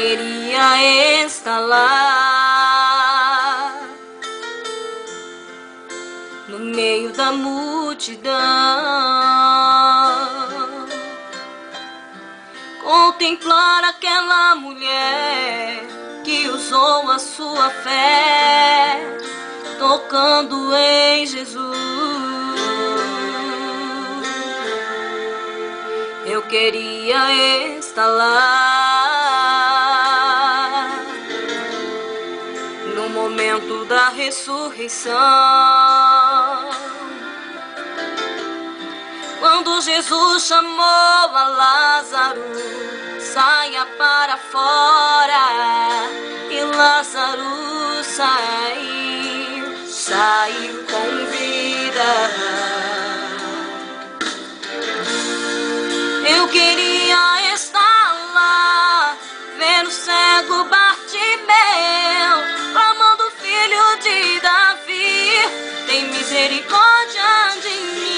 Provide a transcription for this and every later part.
queria estar lá, no meio da multidão, contemplar aquela mulher que usou a sua fé, tocando em Jesus. Eu queria estar lá, no momento da ressurreição, quando Jesus chamou a Lázaro, saia para fora, e Lázaro saiu com vida. Eu queria estar lá, vendo o cego Bartimeu, clamando, filho de Davi, tem misericórdia de mim.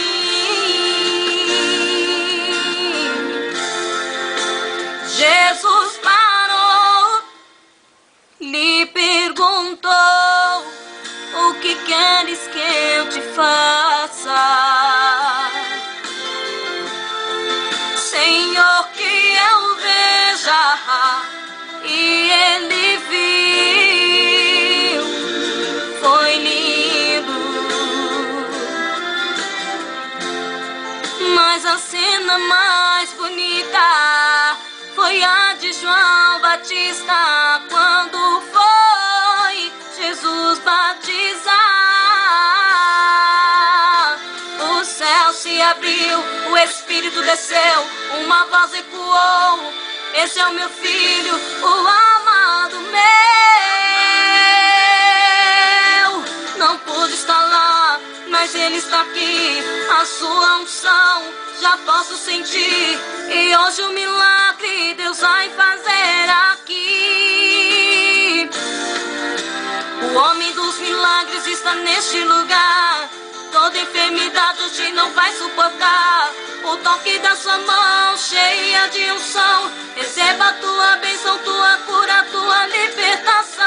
Jesus parou, lhe perguntou, o que queres que eu te faça? Senhor, que eu veja. E ele viu, foi lindo. Mas a cena mais bonita foi a de João Batista, quando foi Jesus batizar. O céu se abriu, o Espírito desceu, uma voz ecoou, esse é o meu filho, o amado meu. Não pude estar lá, mas ele está aqui, a sua unção já posso sentir, e hoje o milagre Deus vai fazer aqui. O homem dos milagres está neste lugar, toda enfermidade hoje não vai suportar o toque da sua mão cheia de unção. Receba a tua bênção, tua cura, tua libertação.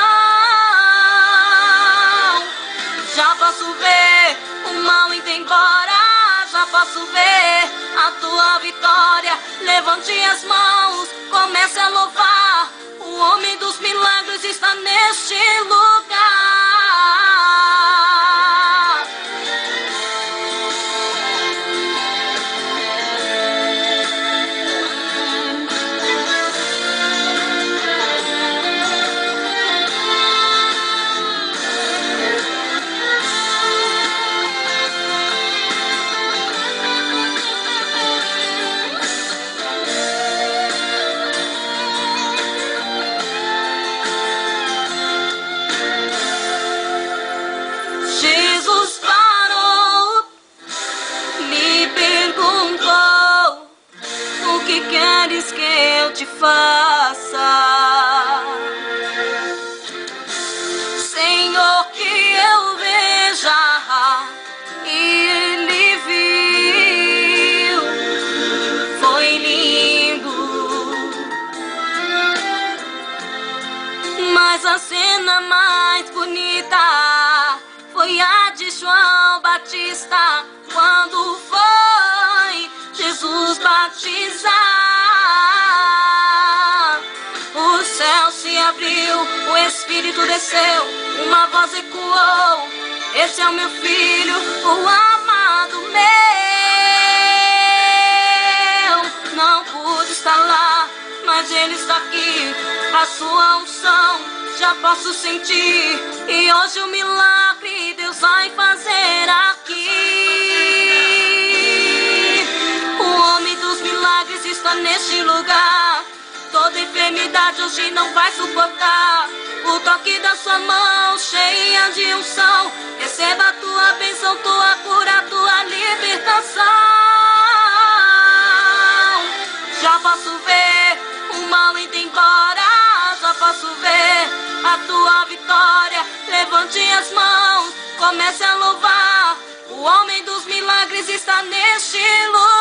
Já posso ver o mal indo embora, já posso ver a tua vitória. Levante as mãos, comece a louvar, o homem dos milagres está neste lugar. Queres que eu te faça? Senhor, que eu veja. E ele viu, foi lindo. Mas a cena mais bonita foi a de João Batista, quando foi Jesus batizar. O céu se abriu, o Espírito desceu, uma voz ecoou, esse é o meu filho, o amado meu. Não pude estar lá, mas ele está aqui, a sua unção já posso sentir, e hoje o milagre Deus vai fazer aqui. O homem dos milagres está neste lugar, toda enfermidade hoje não vai suportar o toque da sua mão cheia de unção. Receba a tua bênção, tua cura, tua libertação. Já posso ver o mal indo embora, já posso ver a tua vitória. Levante as mãos, comece a louvar, o homem dos milagres está neste lugar.